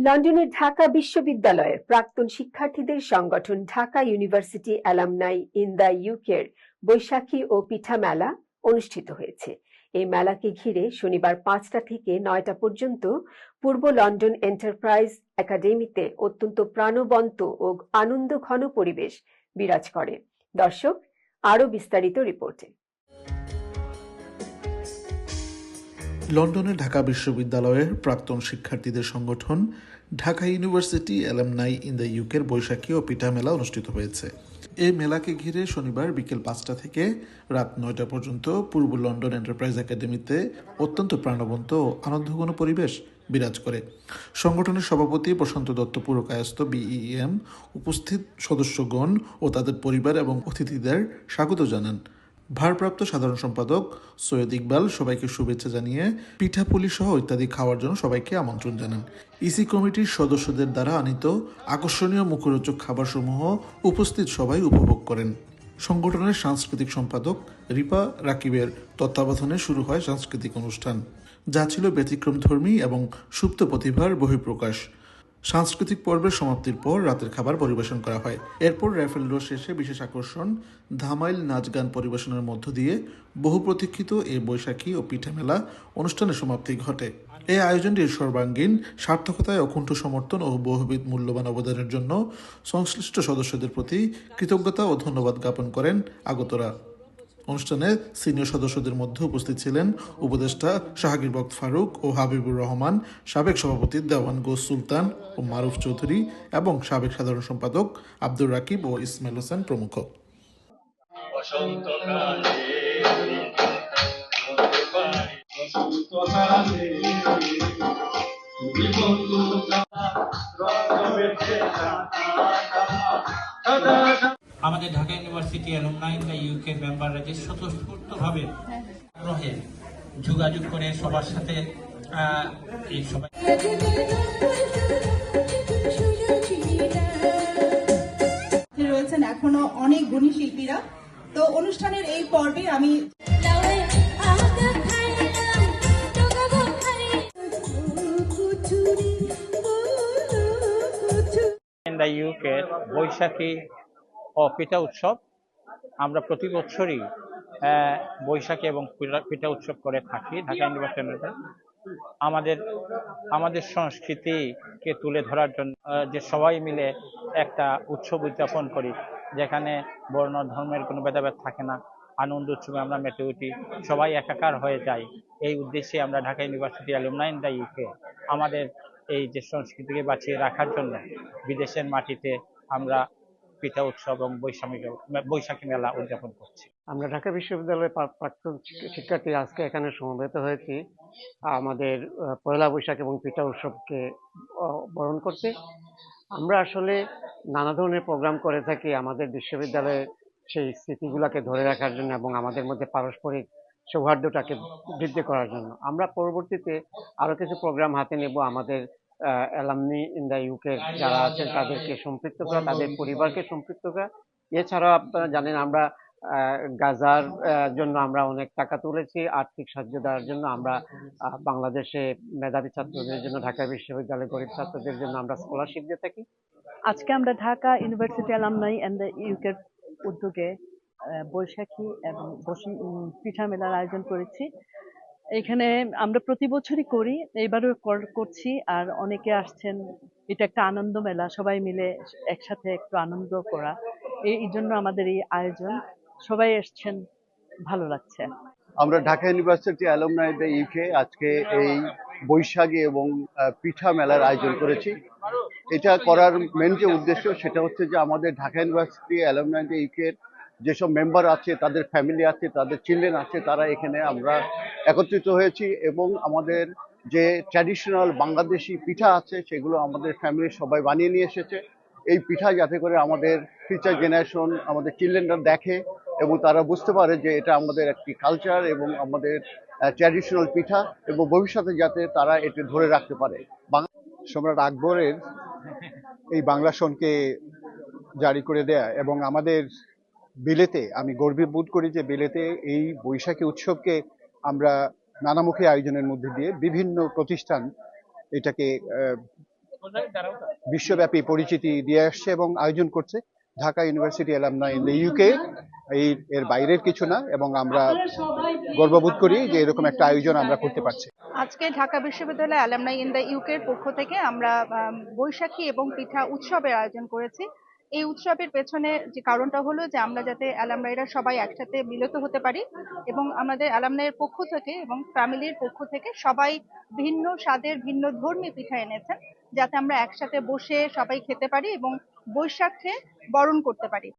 লন্ডনের ঢাকা বিশ্ববিদ্যালয়ের প্রাক্তন শিক্ষার্থীদের সংগঠন Dhaka university alumni in the ইউকের বৈশাখী ও পিঠা মেলা অনুষ্ঠিত হয়েছে। এই মেলাকে ঘিরে শনিবার ৫টা থেকে ৯টা পর্যন্ত পূর্ব লন্ডন এন্টারপ্রাইজ একাডেমিতে অত্যন্ত প্রাণবন্ত ও আনন্দঘন পরিবেশ বিরাজ করে। দর্শক, আরও বিস্তারিত রিপোর্টে। লন্ডনের ঢাকা বিশ্ববিদ্যালয়ের প্রাক্তন শিক্ষার্থীদের সংগঠন Dhaka university alumni in the ইউকের বৈশাখী ও পিঠা মেলা অনুষ্ঠিত হয়েছে। এই মেলাকে ঘিরে শনিবার বিকেল ৫টা থেকে রাত ৯টা পর্যন্ত পূর্ব লন্ডন এন্টারপ্রাইজ একাডেমিতে অত্যন্ত প্রাণবন্ত ও আনন্দঘন পরিবেশ বিরাজ করে। সংগঠনের সভাপতি প্রশান্ত দত্ত পুরকায়স্থ বিইএম উপস্থিত সদস্যগণ ও তাদের পরিবার এবং অতিথিদের স্বাগত জানান। ভারপ্রাপ্ত সাধারণ সম্পাদক সৈয়দ ইকবাল সবাইকে শুভেচ্ছা জানিয়ে পিঠাপুলি সহ ইত্যাদি খাওয়ার জন্য সবাইকে আমন্ত্রণ জানান। ইসি কমিটির সদস্যদের দ্বারা আনিত আকর্ষণীয় মুখরোচক খাবারসমূহ উপস্থিত সবাই উপভোগ করেন। সংগঠনের সাংস্কৃতিক সম্পাদক রিপা রাকিবের তত্ত্বাবধানে শুরু হয় সাংস্কৃতিক অনুষ্ঠান, যা ছিল ব্যতিক্রমধর্মী এবং সুপ্ত প্রতিভার বহিঃপ্রকাশ। সাংস্কৃতিক পর্বের সমাপ্তির পর রাতের খাবার পরিবেশন করা হয়। এরপর র্যাফেল ড্র শেষে বিশেষ আকর্ষণ ধামাইল নাচ গান পরিবেশনের মধ্য দিয়ে বহু প্রতীক্ষিত এই বৈশাখী ও পিঠা মেলা অনুষ্ঠানের সমাপ্তি ঘটে। এই আয়োজনটির সর্বাঙ্গীন সার্থকতায় অকুণ্ঠ সমর্থন ও বহুবিধ মূল্যবান অবদানের জন্য সংশ্লিষ্ট সদস্যদের প্রতি কৃতজ্ঞতা ও ধন্যবাদ জ্ঞাপন করেন আগতরা। অনুষ্ঠানে সিনিয়র সদস্যদের মধ্যে উপস্থিত ছিলেন উপদেষ্টা শাহগীর বক্ত ফারুক ও হাবিবুর রহমান, সাবেক সভাপতি দেওয়ান গোস সুলতান ও মারুফ চৌধুরী এবং সাবেক সাধারণ সম্পাদক আব্দুর রাকিব ও ইসমাইল হোসেন প্রমুখ। আমাদের Dhaka university alumni in the UK মেম্বাররা যে স্বতঃস্ফূর্তভাবে আগ্রহে যোগাযোগ করে সবার সাথে এই সবাই রয়েছেন এখনো অনেক গুণী শিল্পীরা। তো অনুষ্ঠানের এই পর্বে আমি ইন দ্য ইউকে বৈশাখী ও পিঠা উৎসব আমরা প্রতি বছরই বৈশাখী এবং পিঠা উৎসব করে থাকি ঢাকা ইউনিভার্সিটিতে। আমাদের সংস্কৃতিকে তুলে ধরার জন্য যে সবাই মিলে একটা উৎসব উদযাপন করি, যেখানে বর্ণ ধর্মের কোনো ভেদাভেদ থাকে না, আনন্দ উৎসবে আমরা মেতে উঠি, সবাই একাকার হয়ে যায়। এই উদ্দেশ্যে আমরা Dhaka university alumni in the UK আমাদের এই যে সংস্কৃতিকে বাঁচিয়ে রাখার জন্য বিদেশের মাটিতে আমরা পিঠা উৎসব এবং বৈশাখী মেলা উদযাপন করছি। আমরা ঢাকা বিশ্ববিদ্যালয়ের প্রাক্তন শিক্ষার্থী আজকে এখানে সমবেত হয়েছি আমাদের পয়লা বৈশাখ এবং পিঠা উৎসবকে বরণ করতে। আমরা আসলে নানা ধরনের প্রোগ্রাম করে থাকি আমাদের বিশ্ববিদ্যালয়ের সেই স্মৃতিগুলোকে ধরে রাখার জন্য এবং আমাদের মধ্যে পারস্পরিক সৌহার্দ্যটাকে বৃদ্ধি করার জন্য। আমরা পরবর্তীতে আরো কিছু প্রোগ্রাম হাতে নেব আমাদের অ্যালামনি ইন দ্য ইউকে যারা আছেন তাদেরকে সম্পৃক্ত করা, তাদের পরিবারকে সম্পৃক্ত করা। এছাড়াও আপনারা জানেন আমরা গাজার জন্য আমরা অনেক টাকা তুলেছি, আর্থিক সাহায্য দেওয়ার জন্য। আমরা বাংলাদেশে মেধাবী ছাত্রদের জন্য, ঢাকা বিশ্ববিদ্যালয়ের গরিব ছাত্রদের জন্য আমরা স্কলারশিপ দিয়ে থাকি। আজকে আমরা Dhaka university alumni and the ইউকের উদ্যোগে বৈশাখী এবং পিঠা মেলার আয়োজন করেছি। এখানে আমরা প্রতি বছরই করি, এইবারও করছি। আর অনেকে আসছেন, এটা একটা আনন্দ মেলা, সবাই মিলে একসাথে একটু আনন্দ করা, এই জন্য আমাদের এই আয়োজন। সবাই এসছেন, ভালো লাগছে। আমরা Dhaka university alumni in the UK আজকে এই বৈশাখী এবং পিঠা মেলার আয়োজন করেছি। এটা করার মেন যে উদ্দেশ্য সেটা হচ্ছে যে আমাদের Dhaka university alumni in the UK যেসব মেম্বার আছে, তাদের ফ্যামিলি আছে, তাদের চিলড্রেন আছে, তারা এখানে আমরা একত্রিত হয়েছি এবং আমাদের যে ট্র্যাডিশনাল বাংলাদেশি পিঠা আছে সেগুলো আমাদের ফ্যামিলির সবাই বানিয়ে নিয়ে এসেছে। এই পিঠা যাতে করে আমাদের ফিউচার জেনারেশন, আমাদের চিলড্রেনরা দেখে এবং তারা বুঝতে পারে যে এটা আমাদের একটি কালচার এবং আমাদের ট্র্যাডিশনাল পিঠা, এবং ভবিষ্যতে যাতে তারা এটা ধরে রাখতে পারে। সম্রাট আকবরের এই বাংলা সনকে জারি করে দেয়া এবং আমাদের বিলেতে, আমি গর্বিত বোধ করি যে বিলেতে এই বৈশাখী উৎসবকে আমরা নানামুখী আয়োজনের মধ্যে দিয়ে বিভিন্ন প্রতিষ্ঠান এটাকে বিশ্বব্যাপী পরিচিতি দিয়ে আসছে এবং আয়োজন করছে Dhaka university alumni in the UK. এর বাইরের কিছু না, এবং আমরা গর্ববোধ করি যে এরকম একটা আয়োজন আমরা করতে পারছি। আজকে ঢাকা বিশ্ববিদ্যালয় অ্যালামনাই ইন দ্য ইউকের পক্ষ থেকে আমরা বৈশাখী এবং পিঠা উৎসবের আয়োজন করেছি। এই উৎসবের পেছনে যে কারণটা হলো যে আমরা যাতে অ্যালামনাইরা সবাই একসাথে মিলিত হতে পারি, এবং আমাদের অ্যালামনাইয়ের পক্ষ থেকে এবং ফ্যামিলির পক্ষ থেকে সবাই ভিন্ন স্বাদের ভিন্ন ধর্মী পিঠা এনেছেন, যাতে আমরা একসাথে বসে সবাই খেতে পারি এবং বৈশাখে বরণ করতে পারি।